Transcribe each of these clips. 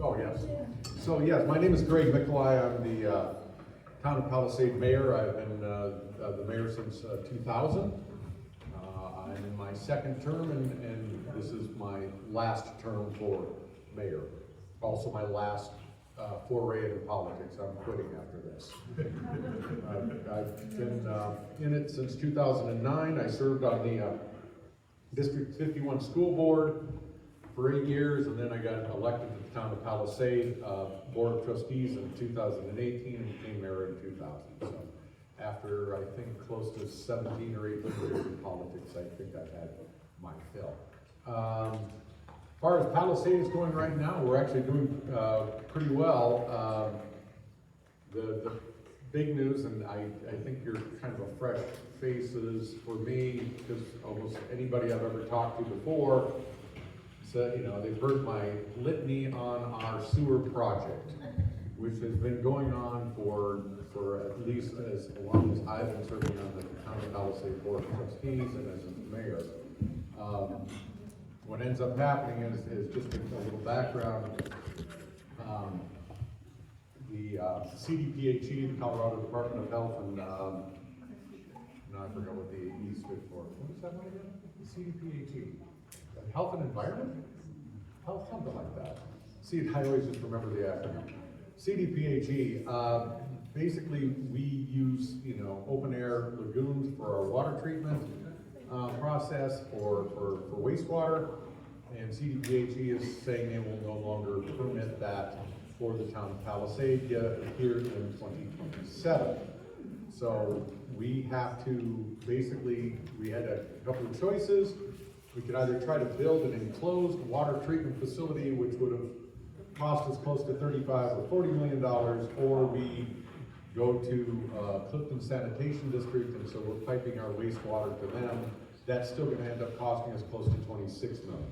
Oh, yes. So, yes, my name is Greg Mikoli. I'm the Town of Palisade mayor. I've been the mayor since 2000. I'm in my second term, and this is my last term for mayor. Also my last foray into politics. I'm quitting after this. I've been in it since 2009. I served on the District 51 School Board for 8 years, and then I got elected to the Town of Palisade Board of Trustees in 2018 and became mayor in 2000. So after, I think, close to 17 or 18 years in politics, I think I've had my fill. As far as Palisade is going right now, we're actually doing pretty well. The big news, and I think you're kind of a fresh faces for me, because almost anybody I've ever talked to before said, you know, they've heard my litany on our sewer project, which has been going on for at least as long as I've been serving on the Town of Palisade Board of Trustees and as mayor. What ends up happening is just a little background. The CDPHE, the Colorado Department of Health, and now I forgot what the E stood for. What is that one again? The CDPHE. Health and Environment? Health, something like that. See, I always just remember the acronym. CDPHE, basically we use, you know, open air lagoons for our water treatment process for wastewater, and CDPHE is saying they will no longer permit that for the Town of Palisade here in 2027. So we have to, basically, we had a couple of choices. We could either try to build an enclosed water treatment facility, which would have cost us close to $35 or $40 million, or we go to Clifton Sanitation District, and so we're piping our wastewater to them. That's still gonna end up costing us close to $26 million.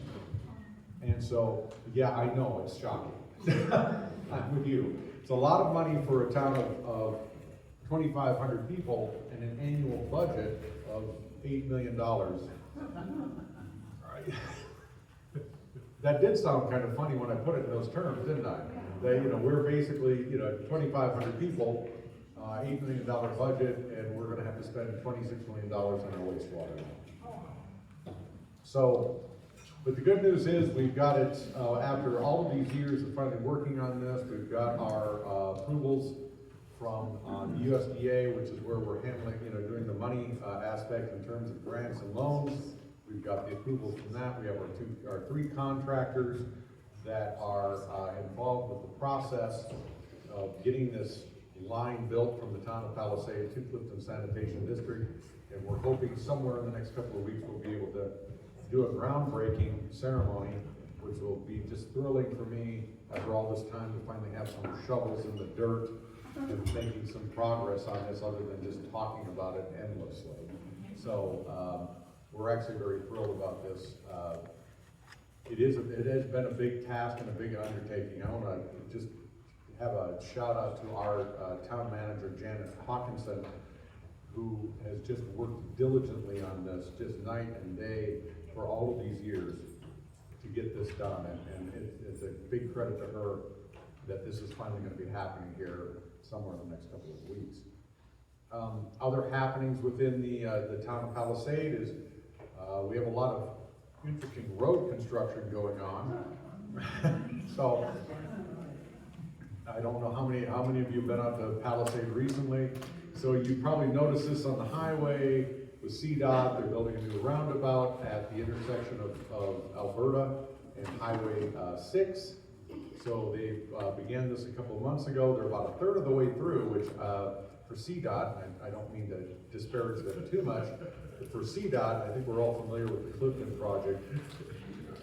And so, yeah, I know, it's shocking. I'm with you. It's a lot of money for a town of 2,500 people and an annual budget of $8 million. That did sound kind of funny when I put it in those terms, didn't I? That, you know, we're basically, you know, 2,500 people, $8 million budget, and we're gonna have to spend $26 million on our wastewater. So, but the good news is we've got it, after all of these years of finally working on this, we've got our approvals from the USDA, which is where we're handling, you know, doing the money aspect in terms of grants and loans. We've got the approvals from that. We have our three contractors that are involved with the process of getting this line built from the Town of Palisade to Clifton Sanitation District. And we're hoping somewhere in the next couple of weeks we'll be able to do a groundbreaking ceremony, which will be just thrilling for me after all this time to finally have some shovels in the dirt and making some progress on this other than just talking about it endlessly. So we're actually very thrilled about this. It has been a big task and a big undertaking. I want to just have a shout out to our town manager, Janet Hawkinson, who has just worked diligently on this, just night and day for all of these years to get this done. And it's a big credit to her that this is finally going to be happening here somewhere in the next couple of weeks. Other happenings within the town of Palisade is we have a lot of interesting road construction going on. So I don't know how many of you have been out to Palisade recently. So you probably noticed this on the highway with CDOT. They're building a new roundabout at the intersection of Alberta and Highway 6. So they began this a couple of months ago. They're about a third of the way through, which for CDOT, I don't mean to disparage them too much, but for CDOT, I think we're all familiar with the Clifton project,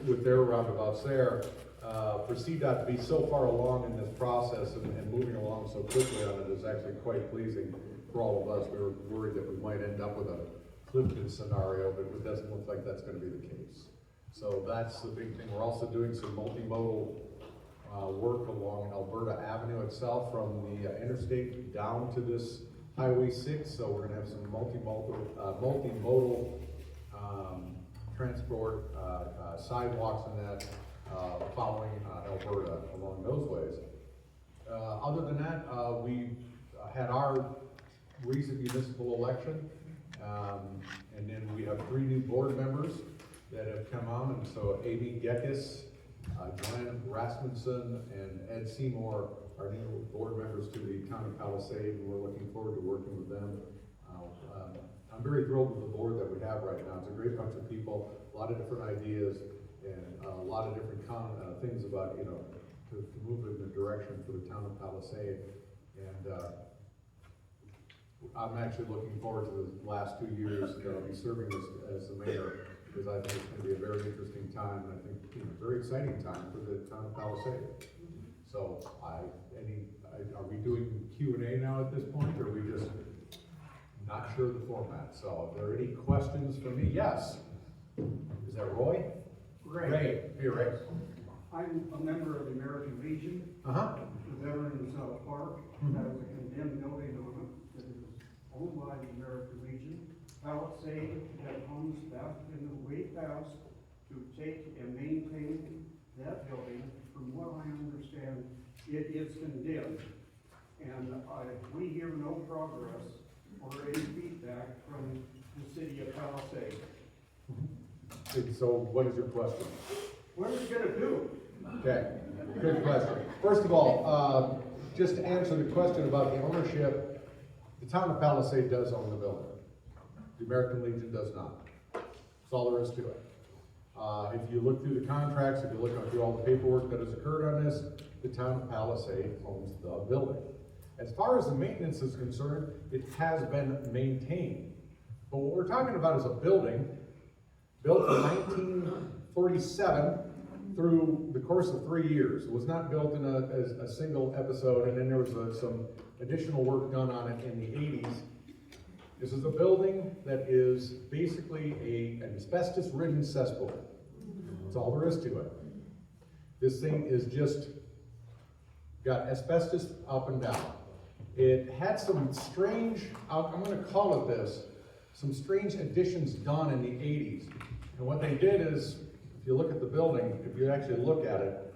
with their roundabouts there. For CDOT to be so far along in this process and moving along so quickly on it is actually quite pleasing for all of us. We were worried that we might end up with a Clifton scenario, but it doesn't look like that's going to be the case. So that's the big thing. We're also doing some multimodal work along Alberta Avenue itself from the interstate down to this Highway 6. So we're going to have some multimodal transport, sidewalks and that following Alberta along those ways. Other than that, we had our recent municipal election, and then we have 3 new board members that have come on, and so Amy Geckes, Glenn Rasmussen, and Ed Seymour are new board members to the town of Palisade, and we're looking forward to working with them. I'm very thrilled with the board that we have right now. It's a great bunch of people, a lot of different ideas, and a lot of different things about, you know, to move in the direction for the town of Palisade. And I'm actually looking forward to the last 2 years that I'll be serving as the mayor, because I think it's going to be a very interesting time, and I think, you know, very exciting time for the town of Palisade. So, are we doing Q&A now at this point, or are we just not sure of the format? So, if there are any questions for me, yes. Is that Roy? Ray. Hey, Ray. I'm a member of the American Legion. The Veterans Park. That is a condemned building on it that is owned by the American Legion. Palisade that owns back in the way past to take and maintain that building. From what I understand, it is condemned. And we hear no progress or any feedback from the city of Palisade. So what is your question? What is it gonna do? Okay, good question. First of all, just to answer the question about the ownership, the town of Palisade does own the building. The American Legion does not. That's all there is to it. If you look through the contracts, if you look through all the paperwork that has occurred on this, the town of Palisade owns the building. As far as the maintenance is concerned, it has been maintained. But what we're talking about is a building built in 1947 through the course of 3 years. It was not built in a single episode, and then there was some additional work done on it in the 80s. This is a building that is basically an asbestos-ridden cesspool. That's all there is to it. This thing is just got asbestos up and down. It had some strange, I'm going to call it this, some strange additions done in the 80s. And what they did is, if you look at the building, if you actually look at it,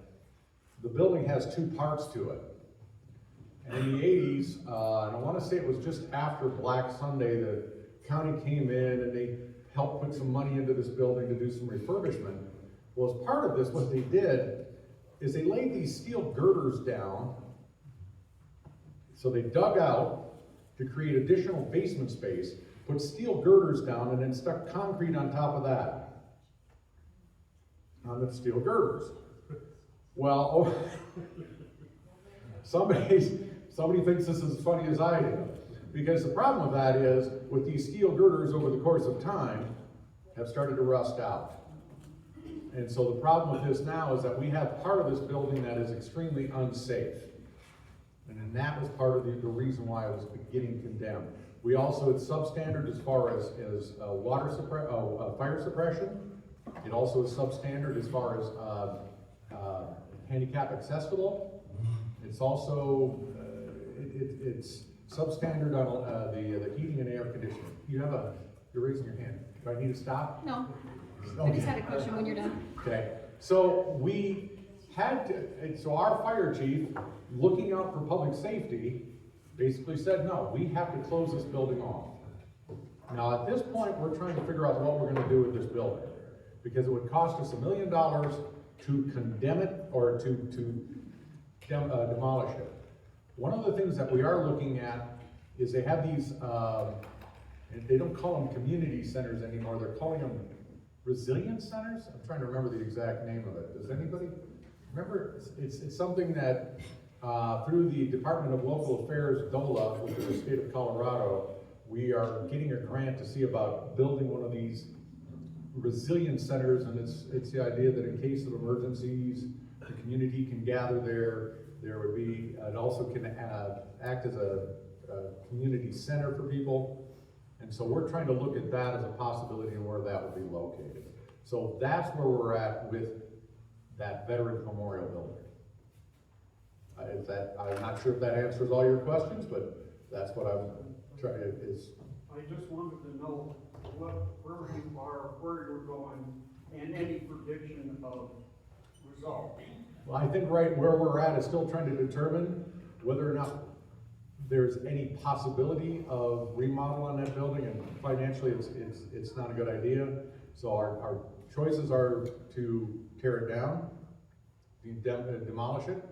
the building has 2 parts to it. And in the 80s, and I want to say it was just after Black Sunday, the county came in and they helped put some money into this building to do some refurbishment. Well, as part of this, what they did is they laid these steel girders down. So they dug out to create additional basement space, put steel girders down, and then stuck concrete on top of that, on the steel girders. Well, somebody thinks this is as funny as I do, because the problem with that is, with these steel girders over the course of time, have started to rust out. And so the problem with this now is that we have part of this building that is extremely unsafe. And then that was part of the reason why it was getting condemned. We also, it's substandard as far as fire suppression. It also is substandard as far as handicap accessible. It's also, it's substandard on the heating and air conditioning. You're raising your hand. Do I need to stop? No. Okay. I just had a question when you're done. Okay, so we had to, so our fire chief, looking out for public safety, basically said, no, we have to close this building off. Now at this point, we're trying to figure out what we're gonna do with this building, because it would cost us $1 million to condemn it, or to demolish it. One of the things that we are looking at is they have these, they don't call them community centers anymore, they're calling them resilience centers? I'm trying to remember the exact name of it. Does anybody remember? It's something that through the Department of Local Affairs, DOLA, which is the state of Colorado, we are getting a grant to see about building one of these resilience centers, and it's the idea that in case of emergencies, the community can gather there. There would be, it also can act as a community center for people. And so we're trying to look at that as a possibility and where that would be located. So that's where we're at with that Veterans Memorial Building. I'm not sure if that answers all your questions, but that's what I'm trying to, I just wanted to know where you are, where you're going, and any prediction of resolved. Well, I think right where we're at is still trying to determine whether or not there's any possibility of remodel on that building, and financially, it's not a good idea. So our choices are to tear it down, demolish it,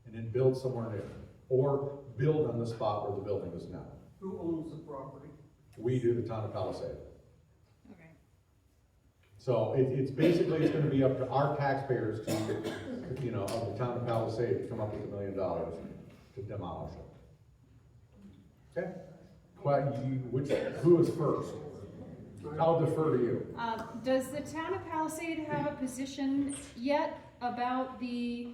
and then build somewhere new, or build on the spot where the building is now. Who owns the property? We do, the town of Palisade. Okay. So it's basically, it's gonna be up to our taxpayers to, you know, of the town of Palisade to come up with $1 million to demolish it. Okay? Who is first? I'll defer to you. Does the town of Palisade have a position yet about the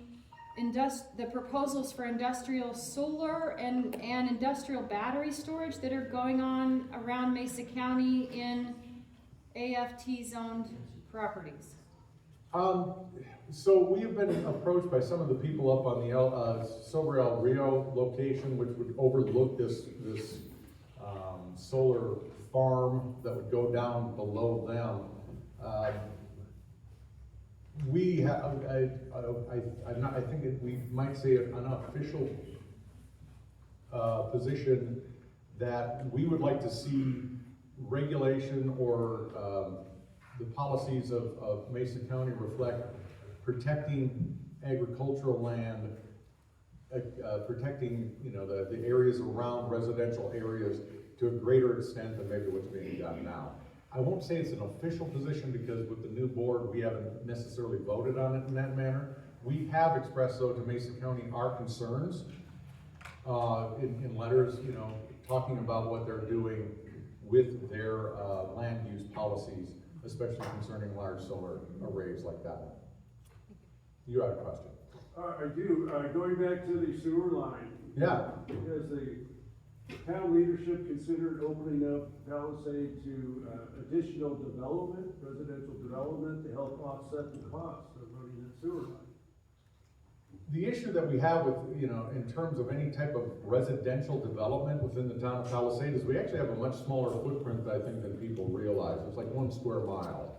proposals for industrial solar and industrial battery storage that are going on around Mesa County in AFT zoned properties? So we have been approached by some of the people up on the Sobre El Rio location, which would overlook this solar farm that would go down below them. We have, I think we might say an unofficial position that we would like to see regulation or the policies of Mesa County reflect protecting agricultural land, protecting, you know, the areas around residential areas to a greater extent than maybe what's being done now. I won't say it's an official position because with the new board, we haven't necessarily voted on it in that manner. We have expressed though to Mesa County our concerns in letters, you know, talking about what they're doing with their land use policies, especially concerning large solar arrays like that. You have a question? I do, going back to the sewer line. Yeah. Has the town leadership considered opening up Palisade to additional development, residential development, to help offset the cost of running that sewer line? The issue that we have with, you know, in terms of any type of residential development within the town of Palisade is we actually have a much smaller footprint, I think, than people realize. It's like 1 square mile.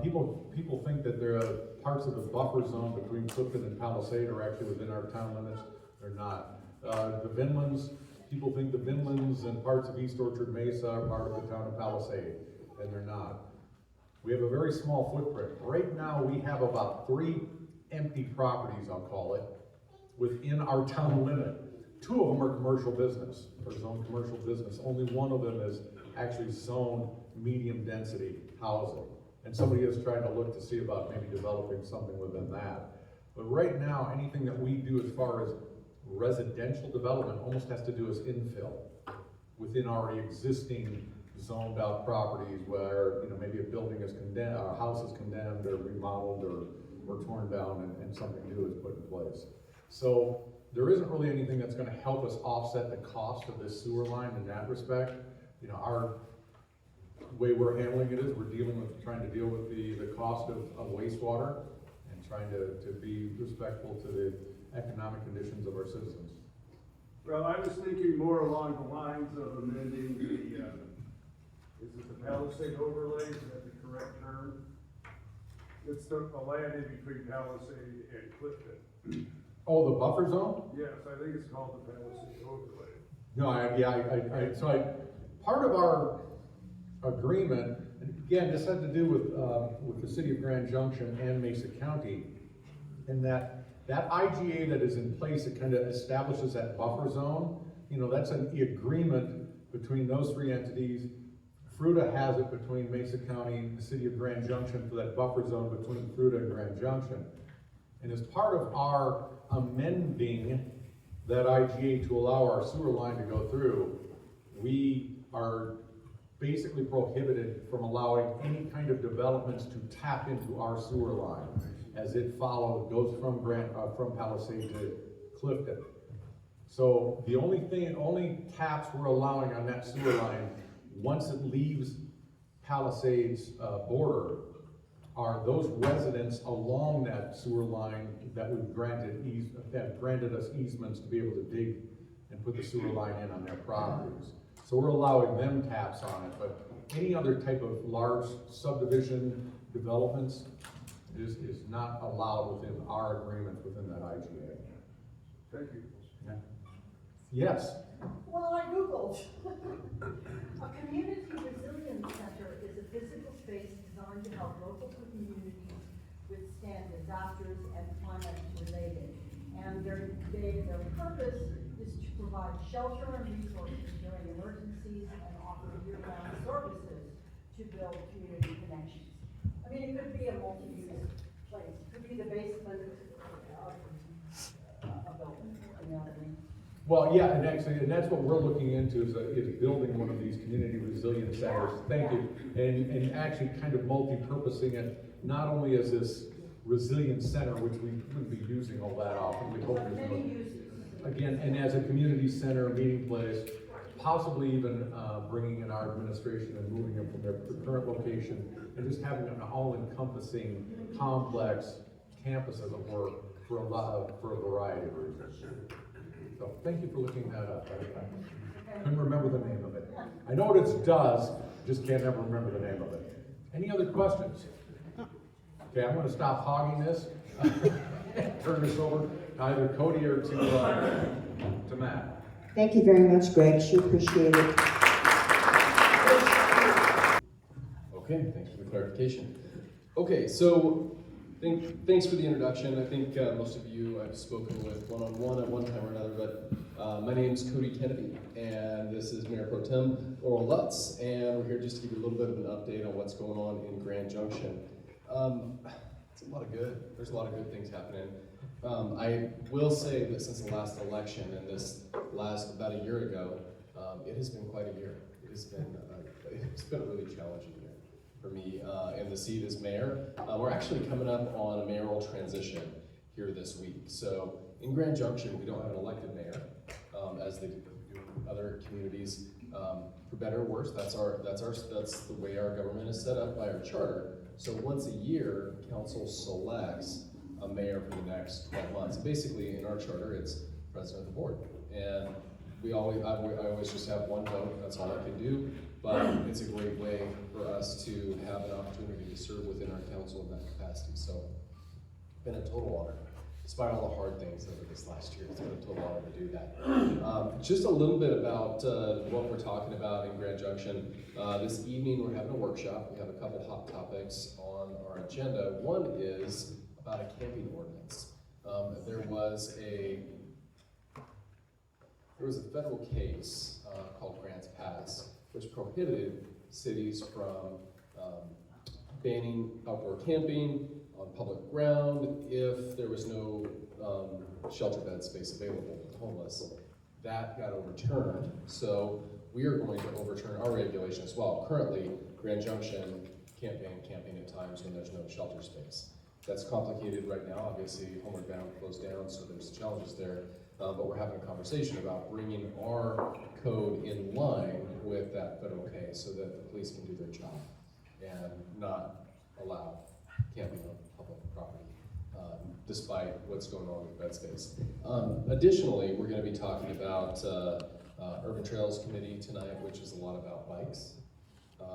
People think that there are parts of the buffer zone between Clifton and Palisade are actually within our town limits. They're not. The Vinlands, people think the Vinlands and parts of East Orchard Mesa are part of the town of Palisade, and they're not. We have a very small footprint. Right now, we have about 3 empty properties, I'll call it, within our town limit. 2 of them are commercial business, or zoned commercial business. Only 1 of them is actually zoned medium density housing. And somebody is trying to look to see about maybe developing something within that. But right now, anything that we do as far as residential development almost has to do as infill within our existing zoned out properties where, you know, maybe a building is condemned, or a house is condemned or remodeled or torn down and something new is put in place. So there isn't really anything that's gonna help us offset the cost of this sewer line in that respect. You know, our way we're handling it is we're trying to deal with the cost of wastewater and trying to be respectful to the economic conditions of our citizens. Well, I was thinking more along the lines of amending the, is it the Palisade overlay, is that the correct term? It's the land in between Palisade and Clifton. Oh, the buffer zone? Yes, I think it's called the Palisade overlay. No, part of our agreement, and again, this had to do with the city of Grand Junction and Mesa County, in that IGA that is in place, it kind of establishes that buffer zone. You know, that's an agreement between those 3 entities. Fruita has it between Mesa County and the city of Grand Junction for that buffer zone between Fruita and Grand Junction. And as part of our amending that IGA to allow our sewer line to go through, we are basically prohibited from allowing any kind of developments to tap into our sewer line as it goes from Palisade to Clifton. So the only taps we're allowing on that sewer line, once it leaves Palisade's border, are those residents along that sewer line that have granted us easements to be able to dig and put the sewer line in on their properties. So we're allowing them taps on it, but any other type of large subdivision developments, is not allowed within our agreements within that IGA. Thank you. Yes? Well, I Googled. A community resilience center is a physical space designed to help local communities withstand disasters and climate-related. And their purpose is to provide shelter and resources during emergencies and offer year-round services to build community connections. I mean, it could be a multi-use place. It could be the basement of a building, you know what I mean? Well, yeah, and actually, and that's what we're looking into is building one of these community resilience centers. Thank you. And actually kind of multi-purposing it, not only as this resilience center, which we wouldn't be using all that often. We hope there's Many no, uses. again, and as a community center, meeting place, possibly even bringing in our administration and moving them from their current location and just having an all-encompassing complex campus as it were for a variety of reasons. So thank you for looking that up. I couldn't remember the name of it. I know what it does, just can't ever remember the name of it. Any other questions? Okay, I'm going to stop hogging this. Turn this over to either Cody or to Matt. Thank you very much, Greg. Sure appreciate it. Okay, thanks for the clarification. Okay, so thanks for the introduction. I think most of you I've spoken with one-on-one at one time or another, but my name is Cody Kennedy, and this is Mayor Pro Tem Laurel Lutz, and we're here just to give you a little bit of an update on what's going on in Grand Junction. It's a lot of good. There's a lot of good things happening. I will say that since the last election and this last about a year ago, it has been quite a year. It's been a really challenging year for me in the seat as mayor. We're actually coming up on a mayoral transition here this week. So in Grand Junction, we don't have an elected mayor, as they do in other communities. For better or worse, that's the way our government is set up by our charter. So once a year, council selects a mayor for the next 12 months. Basically, in our charter, it's president of the board. And I always just have one vote, that's all I can do. But it's a great way for us to have an opportunity to serve within our council in that capacity. So it's been a total honor. Despite all the hard things over this last year, it's been a total honor to do that. Just a little bit about what we're talking about in Grand Junction. This evening we're having a workshop. We have a couple hot topics on our agenda. One is about a camping ordinance. There was a federal case called Grants Pass, which prohibited cities from banning outdoor camping on public ground if there was no shelter bed space available for the homeless. That got overturned, so we are going to overturn our regulation as well. Currently, Grand Junction can't ban camping at times when there's no shelter space. That's complicated right now. Obviously, Homeward Bound closed down, so there's challenges there. But we're having a conversation about bringing our code in line with that federal case so that the police can do their job and not allow camping on public property, despite what's going on with bed space. Additionally, we're going to be talking about Urban Trails Committee tonight, which is a lot about bikes.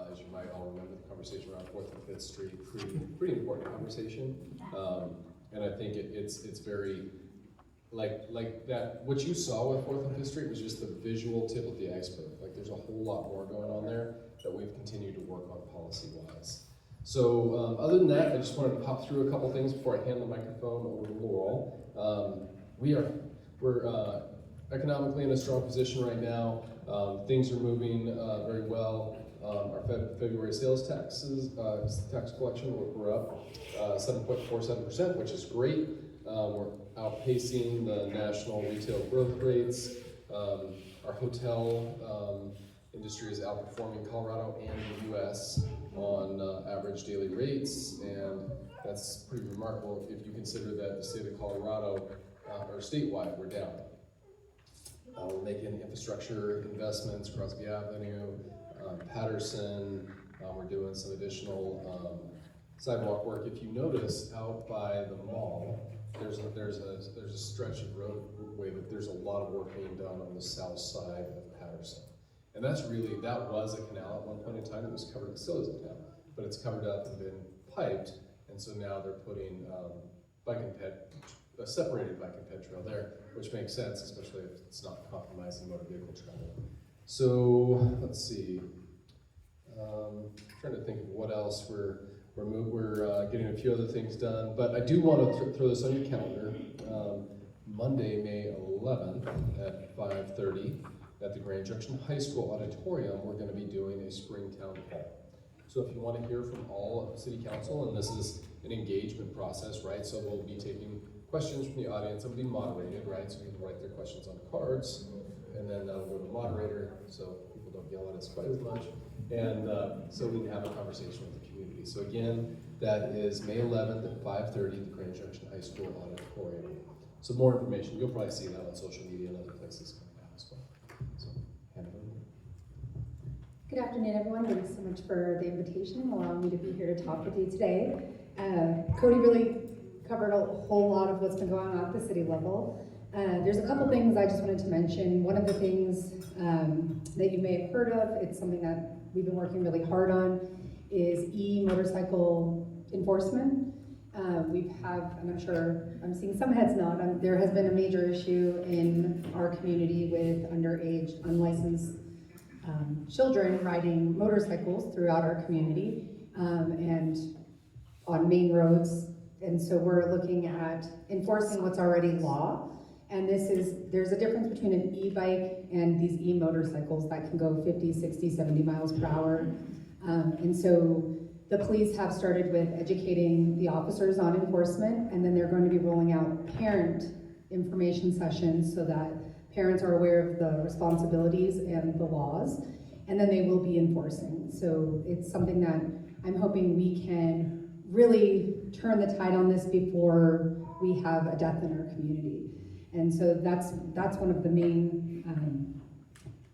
As you might all remember, the conversation around 4th and 5th Street, pretty important conversation. And I think it's very, like that, what you saw with 4th and 5th Street was just the visual tip of the iceberg. Like there's a whole lot more going on there that we've continued to work on policy-wise. So other than that, I just wanted to pop through a couple things before I hand the microphone over to Laurel. We're economically in a strong position right now. Things are moving very well. Our February sales taxes, tax collection, we're up 7.47%, which is great. We're outpacing the national retail growth rates. Our hotel industry is outperforming Colorado and the US on average daily rates, and that's pretty remarkable if you consider that the state of Colorado, or statewide, we're down. We're making infrastructure investments, Crosby Avenue, Patterson, we're doing some additional sidewalk work. If you notice out by the mall, there's a stretch of roadway that there's a lot of work being done on the south side of Patterson. And that was a canal at one point in time. It was covered, it still is a canal, but it's covered up and been piped. And And so now they're putting bike and ped, a separated bike and ped trail there, which makes sense, especially if it's not compromising motor vehicle travel. So let's see. Trying to think of what else we're getting a few other things done, but I do want to throw this on your calendar. Monday, May 11th at 5:30 at the Grand Junction High School Auditorium, we're going to be doing a spring town hall. So if you want to hear from all of City Council, and this is an engagement process, right? So we'll be taking questions from the audience. It'll be moderated, right? So you can write their questions on cards, and then that'll go to the moderator, so people don't yell at us quite as much. And so we can have a conversation with the community. So again, that is May 11th at 5:30 at the Grand Junction High School Auditorium. So more information, you'll probably see that on social media and other places coming out as well. So, hand it over. Good afternoon, everyone. Thanks so much for the invitation and allowing me to be here to talk with you today. Cody really covered a whole lot of what's been going on at the city level. There's a couple things I just wanted to mention. One of the things that you may have heard of, it's something that we've been working really hard on, is e-motorcycle enforcement. We have, and I'm sure I'm seeing some heads nod, there has been a major issue in our community with underage, unlicensed children riding motorcycles throughout our community and on main roads. And so we're looking at enforcing what's already law. And there's a difference between an e-bike and these e-motorcycles that can go 50, 60, 70 miles per hour. And so the police have started with educating the officers on enforcement, and then they're going to be rolling out parent information sessions so that parents are aware of the responsibilities and the laws, and then they will be enforcing. So it's something that I'm hoping we can really turn the tide on this before we have a death in our community. And so that's one of the main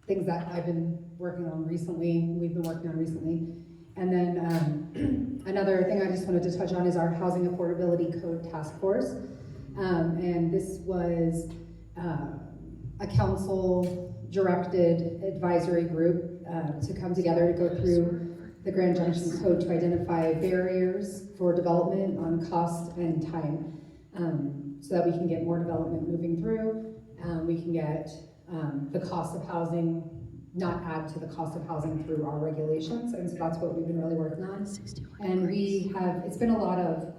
things that I've been working on recently, we've been working on recently. And then another thing I just wanted to touch on is our Housing Affordability Code Task Force. And this was a council-directed advisory group to come together to go through the Grand Junction Code to identify barriers for development on cost and time, so that we can get more development moving through. We can get the cost of housing, not add to the cost of housing through our regulations, and so that's what we've been really working on. And it's been a lot of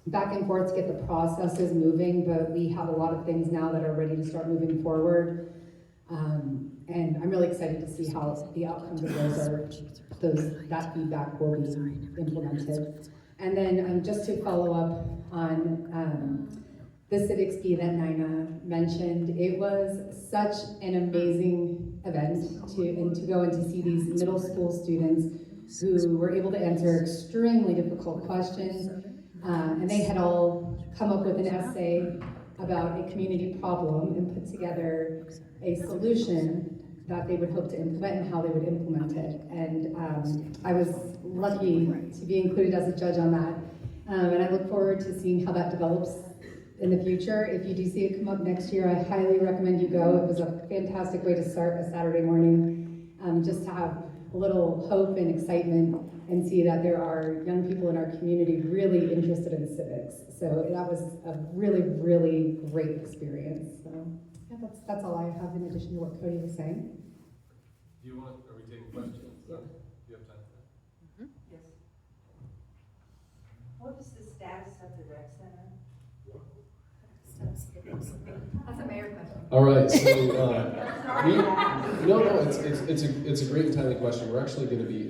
back and forth to get the processes moving, but we have a lot of things now that are ready to start moving forward. And I'm really excited to see how the outcomes of that feedback will be implemented. And then to follow up on the Civics Bee that Nina mentioned, it was such an amazing event to go and to see these middle school students who were able to answer extremely difficult questions. And they had all come up with an essay about a community problem and put together a solution that they would hope to implement and how they would implement it. And I was lucky to be included as a judge on that. And I look forward to seeing how that develops in the future. If you do see it come up next year, I highly recommend you go. It was a fantastic way to start a Saturday morning, just to have a little hope and excitement and see that there are young people in our community really interested in civics. So that was a really, really great experience. So yeah, that's all I have in addition to what Cody was saying. Are we taking questions? Yeah. Do you have time for that? Yes. What is the status of the rec center? That's a mayor question. All right, so it's a great and timely question. We're actually going to be,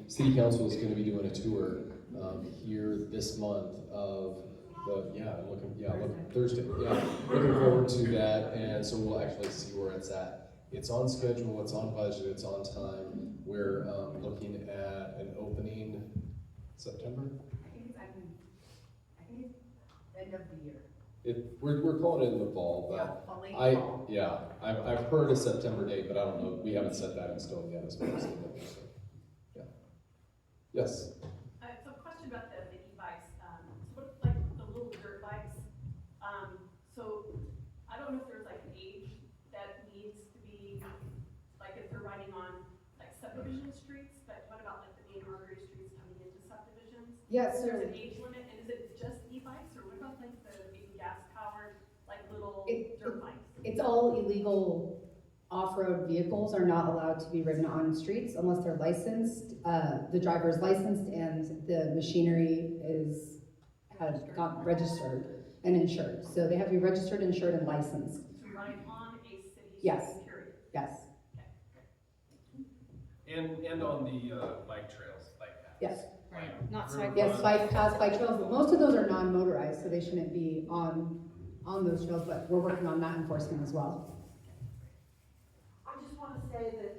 City Council is going to be doing a tour here this month of Thursday. Yeah, looking forward to that, and so we'll actually see where it's at. It's on schedule, it's on budget, it's on time. We're looking at an opening September. I think it's end of the year. We're calling it in the fall, but I've heard a September date, but I don't know. We haven't set that in stone yet as well. So, yeah. Yes. So a question about the e-bikes. So what, like the little dirt bikes? So I don't know if there's like an age that needs to be, like if they're riding on like subdivision streets, but what about like the main artery streets coming into subdivisions? Yeah, so There's an age limit, and is it just e-bikes, or what about like the maybe gas-powered, like little dirt bikes? it's all illegal. Off-road vehicles are not allowed to be ridden on streets unless they're licensed. The driver is licensed and the machinery has got registered and insured. So they have to be registered, insured, and licensed. To ride on a city Yes. street, period. Yes, And on the bike trails, bike paths. yes. Right, not Through- sidewalks. Yes, bike paths, bike trails. Most of those are non-motorized, so they shouldn't be on those trails, but we're working on that enforcement as well. I just want to say that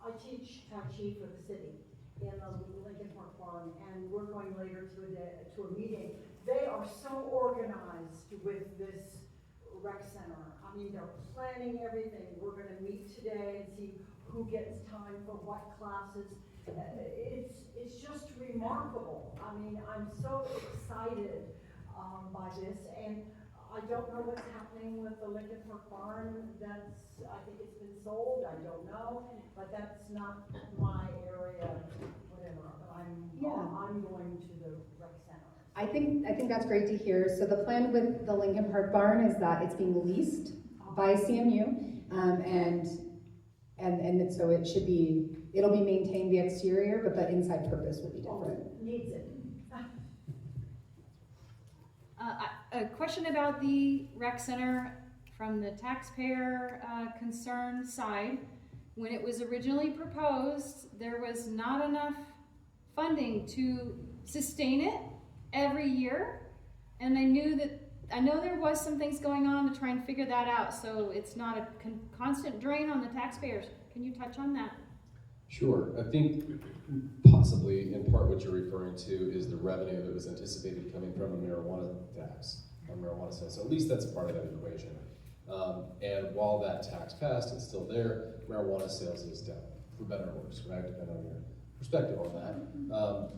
I teach Tai Chi for the city in the Lincoln Park Farm, and we're going later to a meeting. They are so organized with this rec center. I mean, they're planning everything. We're gonna meet today and see who gets time for what classes. It's just remarkable. I mean, I'm so excited by this, and I don't know what's happening with the Lincoln Park Barn. I think it's been sold, I don't know, but that's not my area, whatever. But I'm going to the rec center. I think that's great to hear. So the plan with the Lincoln Park Barn is that it's being leased by CMU, and so it'll be maintained the exterior, but the inside purpose will be different. Needs it. A question about the rec center from the taxpayer concern side. When it was originally proposed, there was not enough funding to sustain it every year. And I know there was some things going on to try and figure that out, so it's not a constant drain on the taxpayers. Can you touch on that? Sure. I think possibly in part what you're referring to is the revenue that was anticipated coming from a marijuana tax, or marijuana sales. So at least that's a part of that equation. And while that tax passed, it's still there. Marijuana sales is down, for better or worse, right? Depending on your perspective on that.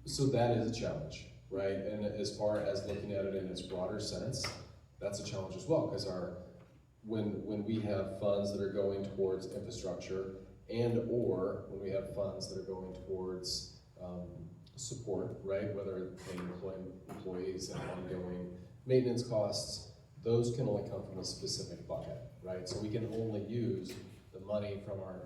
So that is a challenge, right? And as far as looking at it in its broader sense, that's a challenge as well, because when we have funds that are going towards infrastructure, and or when we have funds that are going towards support, right? Whether paying employees and ongoing maintenance costs, those can only come from a specific bucket, right? So we can only use the money from our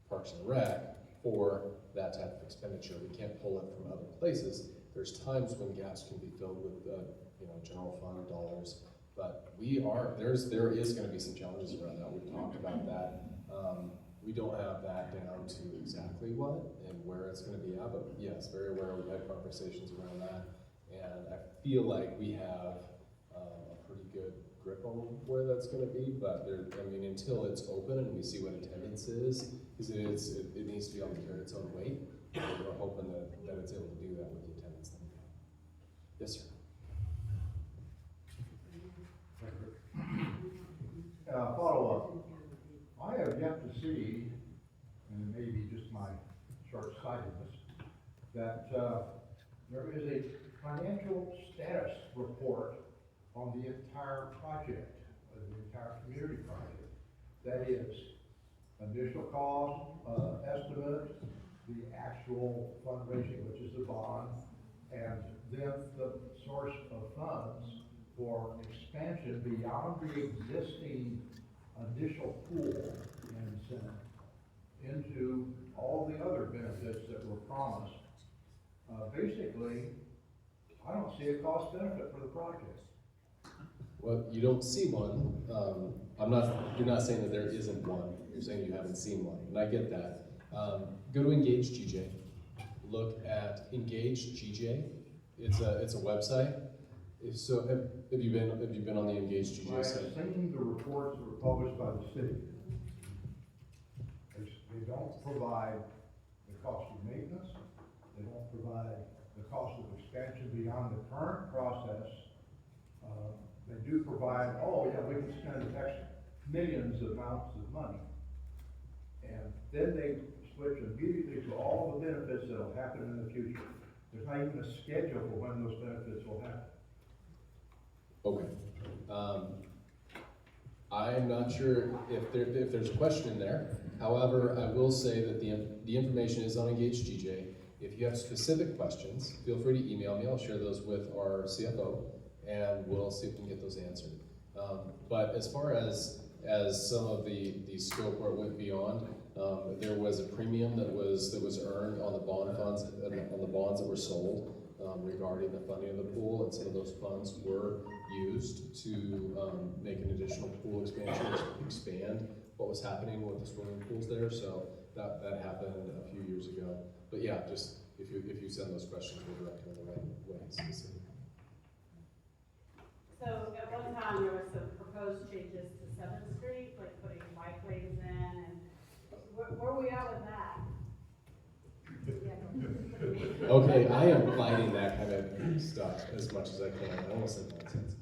Parks and Rec for that type of expenditure. We can't pull it from other places. There's times when gaps can be filled with general fund dollars, but there is going to be some challenges around that. We've talked about that. We don't have that down to exactly what and where it's going to be at, but yes, very aware. We've had conversations around that, and I feel like we have a pretty good grip on where that's going to be. But until it's open and we see what attendance is, because it needs to be able to carry its own weight. We're hoping that it's able to do that with the attendance that we have. Yes, sir. Follow-up. I have yet to see, and maybe just my short-sightedness, that there is a financial status report on the entire project, the entire community project. That is, initial cost, estimate, the actual fundraising, which is the bond, and then the source of funds for expansion beyond the existing initial pool and incentive into all the other benefits that were promised. Basically, I don't see a cost benefit for the project. Well, you don't see one. You're not saying that there isn't one. You're saying you haven't seen one, and I get that. Go to Engage GJ. Look at Engage GJ. It's a website. So have you been on the Engage GJ I have site? seen the reports that were published by the city. They don't provide the cost of maintenance. They don't provide the cost of expansion beyond the current process. They do provide, we can spend X millions of amounts of money. And then they switch immediately to all the benefits that will happen in the future. There's not even a schedule for when those benefits will happen. Okay. I'm not sure if there's a question in there. However, I will say that the information is on Engage GJ. If you have specific questions, feel free to email me. I'll share those with our CFO, and we'll see if we can get those answered. But as far as some of the scope where it went beyond, there was a premium that was earned on the bond funds, on the bonds that were sold regarding the funding of the pool, and some of those funds were used to make an additional pool expansion, expand what was happening with the swimming pools there. So that happened a few years ago. But yeah, just if you send those questions, we'll direct them in the right way specifically. So at one time, there was some proposed changes to 7th Street, like putting bike lanes in, and where are we at with that? Okay, I am fighting that kind of stuff as much as I can. I almost said nonsense.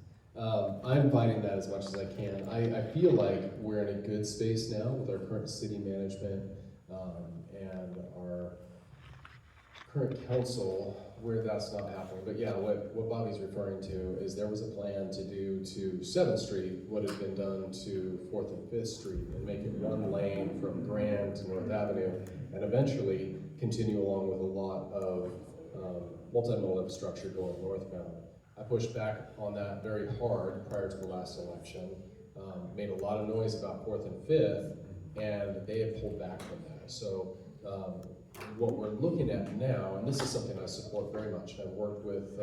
I'm fighting that as much as I can. I feel like we're in a good space now with our current city management and our current council where that's not happening. But yeah, what Bobby's referring to is there was a plan to do to 7th Street what had been done to 4th and 5th Street and make it one lane from Grand to North Avenue and eventually continue along with a lot of multimodal infrastructure going northbound. I pushed back on that very hard prior to the last election, made a lot of noise about 4th and 5th, and they have pulled back from that. So what we're looking at now, and this is something I support very much, I've worked with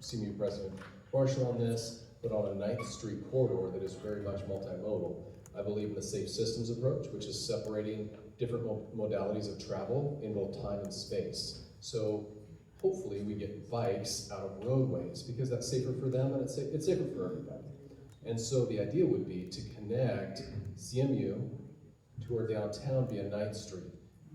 CMU President Marshall on this, but on a 9th Street corridor that is very much multimodal. I believe in the safe systems approach, which is separating different modalities of travel in both time and space. So hopefully we get bikes out of roadways because that's safer for them and it's safer for everybody. And so the idea would be to connect CMU to our downtown via 9th Street.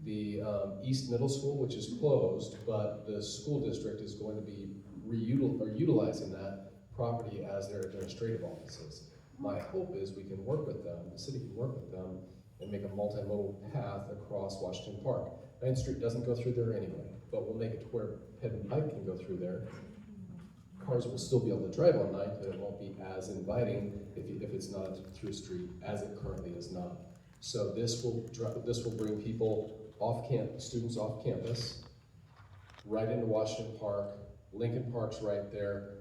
The East Middle School, which is closed, but the school district is going to be utilizing that property as their administrative offices. My hope is we can work with them, the city can work with them, and make a multimodal path across Washington Park. 9th Street doesn't go through there anyway, but we'll make it to where ped and bike can go through there. Cars will still be able to drive on 9th, but it won't be as inviting if it's not a through street as it currently is not. So this will bring people students off campus, right into Washington Park. Lincoln Park's right there,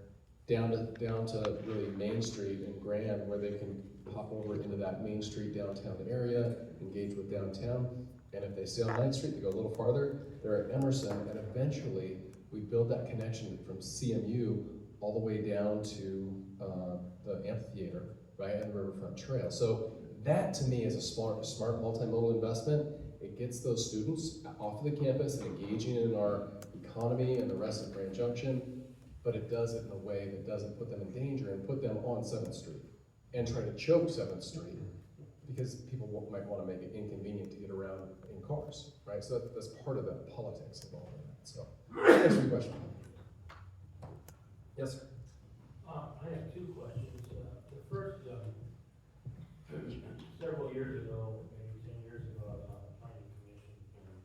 down to really Main Street and Grand, where they can hop over into that Main Street downtown area, engage with downtown. And if they stay on 9th Street, they go a little farther, they're at Emerson, and eventually we build that connection from CMU all the way down to the amphitheater, right, and the Riverfront Trail. So that to me is a smart multimodal investment. It gets those students off of the campus and engaging in our economy and the rest of Grand Junction, but it does it in a way that doesn't put them in danger and put them on 7th Street and try to choke 7th Street because people might want to make it inconvenient to get around in cars, right? So that's part of the politics of all of that. So, thanks for your question. Yes, sir. I have two questions. The first, several years ago, maybe 10 years ago, I was on the planning commission.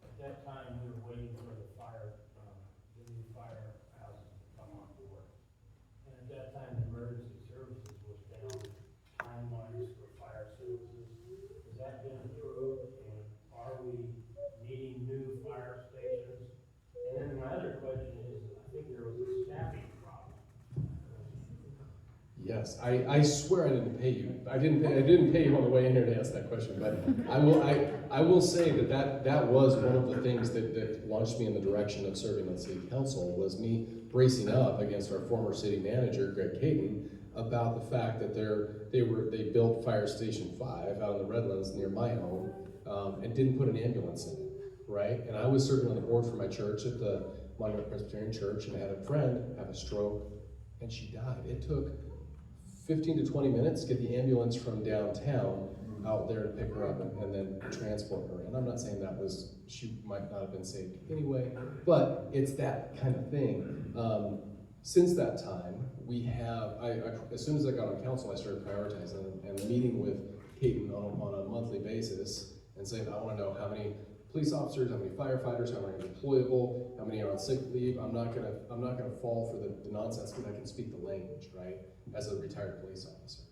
At that time, we were waiting for the new firehouses to come on board. And at that time, emergency services was down timelines for fire services. Has that been approved? And are we needing new fire stations? And then my other question is, I think there was a staffing problem. Yes, I swear I didn't pay you. I didn't pay you on the way in here to ask that question, but I will say that was one of the things that launched me in the direction of serving on city council, was me bracing up against our former city manager, Greg Caton, about the fact that they built Fire Station 5 out in the Redlands near my home, and didn't put an ambulance in it, right? And I was serving on the board for my church at the Monument Presbyterian Church, and I had a friend have a stroke, and she died. It took 15 to 20 minutes to get the ambulance from downtown out there to pick her up and then transport her. And I'm not saying she might not have been saved anyway, but it's that kind of thing. Since that time, we have, as soon as I got on council, I started prioritizing and meeting with Caton on a monthly basis and saying, I want to know how many police officers, how many firefighters, how many are deployable, how many are on sick leave. I'm not gonna fall for the nonsense because I can speak the language, right, as a retired police officer.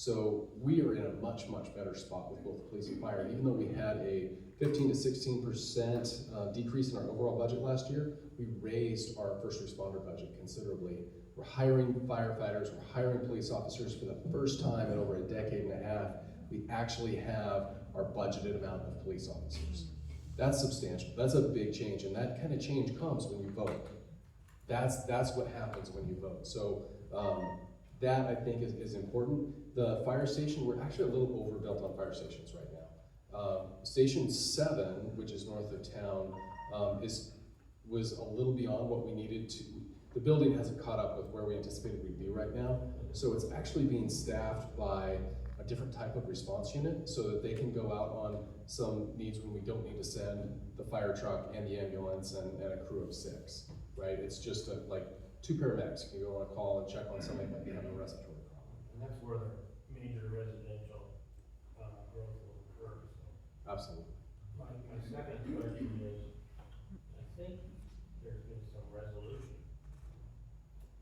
So we are in a much, much better spot with both police and fire. Even though we had a 15 to 16% decrease in our overall budget last year, we raised our first responder budget considerably. We're hiring firefighters, we're hiring police officers for the first time in over a decade and a half. We actually have our budgeted amount of police officers. That's substantial. That's a big change, and that kind of change comes when you vote. That's what happens when you vote. So that I think is important. The fire station, we're actually a little overbuilt on fire stations right now. Station 7, which is north of town, was a little beyond what we needed to. The building hasn't caught up with where we anticipated we'd be right now. So it's actually being staffed by a different type of response unit so that they can go out on some needs when we don't need to send the fire truck and the ambulance and a crew of 6, right? It's just like 2 paramedics can go on a call and check on somebody that might be having a respiratory problem. And that's where the major residential growth will occur, so. Absolutely. My second question is, I think there's been some resolution.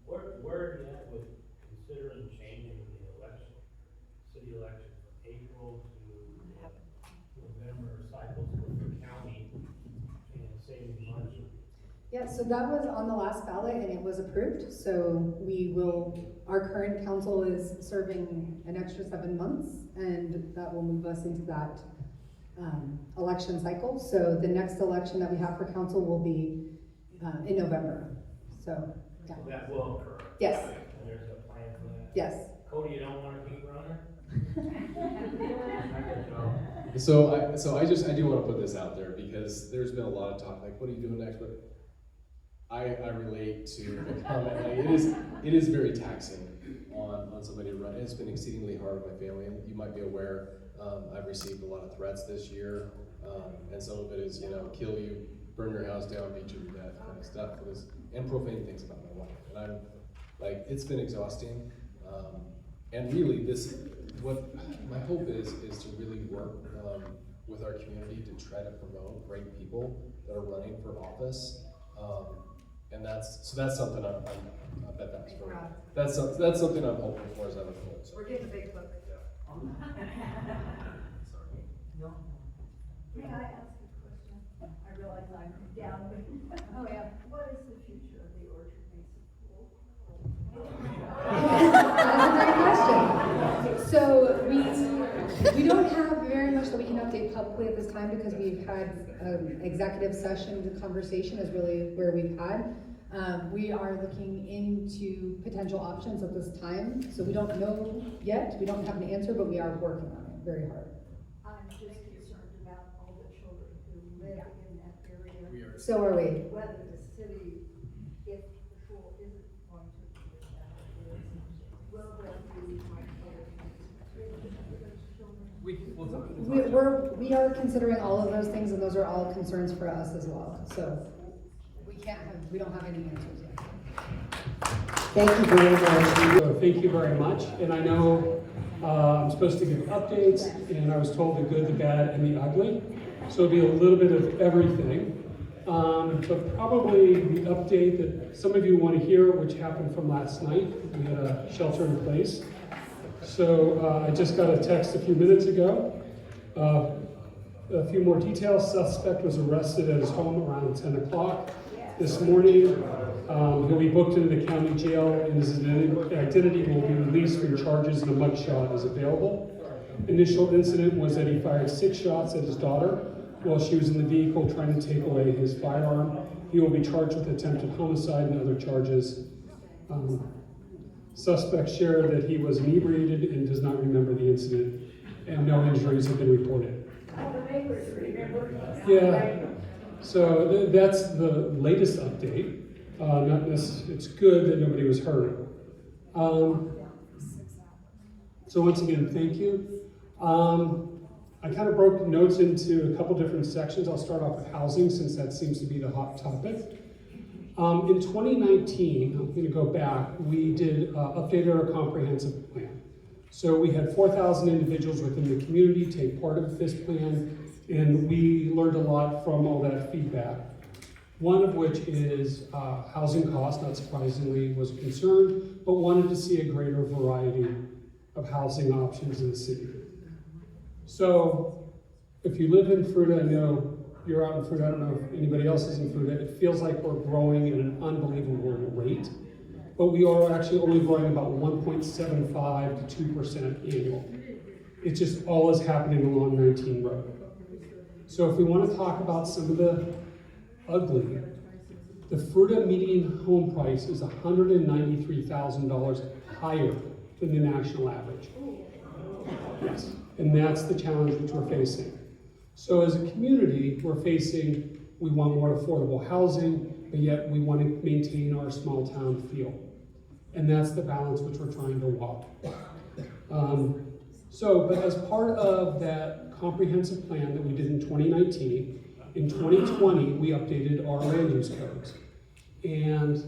Where are you at with considering changing the election, city election from April to November cycles with the county and saving money? Yeah, so that was on the last ballot and it was approved. So our current council is serving an extra 7 months and that will move us into that election cycle. So the next election that we have for council will be in November. So, yeah. So that will occur? Yes. And there's a plan for that? Yes. Cody, you don't want to keep running? So I do want to put this out there because there's been a lot of talk, like, what are you doing next? But I relate to the comment, like, it is very taxing on somebody to run. It's been exceedingly hard on my family, and you might be aware, I've received a lot of threats this year, and some of it is, kill you, burn your house down, beat you to death kind of stuff, and profane things about my wife. And I'm like, it's been exhausting, and really what my hope is to really work with our community to try to promote great people that are running for office. And that's something I bet that's something I'm hoping for as I look forward. So. We're getting a big book. Sorry. May I ask a question? I realize I'm down. Oh yeah. What is the future of the Orchard Mesa pool? That's a great question. So we don't have very much that we can update publicly at this time because we've had executive session. The conversation is really where we've had. We are looking into potential options at this time. So we don't know yet. We don't have an answer, but we are working on it very hard. I'm just concerned about all the children who live in that area. So are we. Whether the city, if the pool isn't going to be established, will there be We are considering all of those things, and those are all concerns for us as well. So we don't have any answers yet. Thank you very much. So thank you very much. And I know I'm supposed to give updates, and I was told the good, the bad, and the ugly. So it'll be a little bit of everything. But probably the update that some of you want to hear, which happened from last night. We had a shelter in place. So I just got a text a few minutes ago. A few more details. Suspect was arrested at his home around 10 o'clock this morning. He'll be booked into the county jail, and his identity will be released from charges, and a mugshot is available. Initial incident was that he fired 6 shots at his daughter while she was in the vehicle trying to take away his firearm. He will be charged with attempted homicide and other charges. Suspect shared that he was inebriated and does not remember the incident, and no injuries have been reported. all the neighbors remember? Yeah. So that's the latest update. It's good that nobody was hurt. So once again, thank you. I kind of broke notes into a couple different sections. I'll start off with housing since that seems to be the hot topic. In 2019, I'm going to go back, we did updated our comprehensive plan. So we had 4,000 individuals within the community take part of this plan, and we learned a lot from all that feedback. One of which is housing costs, not surprisingly, was a concern, but wanted to see a greater variety of housing options in the city. So if you live in Fruita, I know you're out in Fruita, I don't know if anybody else is in Fruita, it feels like we're growing at an unbelievable rate, but we are actually only growing about 1.75 to 2% annual. It just all is happening along 19 Road. So if we want to talk about some of the ugly, the Fruita median home price is $193,000 higher than the national average. Yes, and that's the challenge which we're facing. So as a community, we're facing, we want more affordable housing, but yet we want to maintain our small town feel. And that's the balance which we're trying to walk. But as part of that comprehensive plan that we did in 2019, in 2020, we updated our land use codes. And,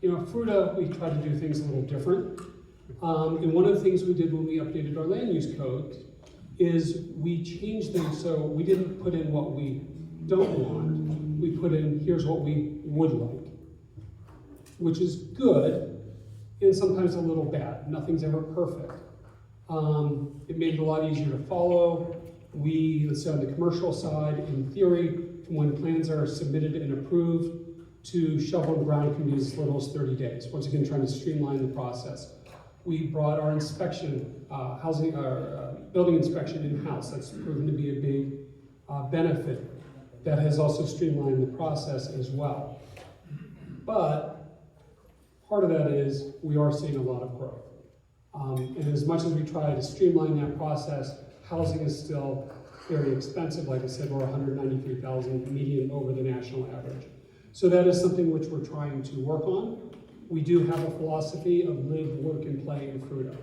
Fruita, we tried to do things a little different. And one of the things we did when we updated our land use codes is we changed them so we didn't put in what we don't want. We put in, here's what we would like, which is good and sometimes a little bad. Nothing's ever perfect. It made it a lot easier to follow. Let's say on the commercial side, in theory, from when plans are submitted and approved to shovel and ground can be as little as 30 days. Once again, trying to streamline the process. We brought our inspection, building inspection in-house. That's proven to be a big benefit. That has also streamlined the process as well. But part of that is we are seeing a lot of growth. And as much as we try to streamline that process, housing is still very expensive. Like I said, we're $193,000 median over the national average. So that is something which we're trying to work on. We do have a philosophy of live, work, and play in Fruita.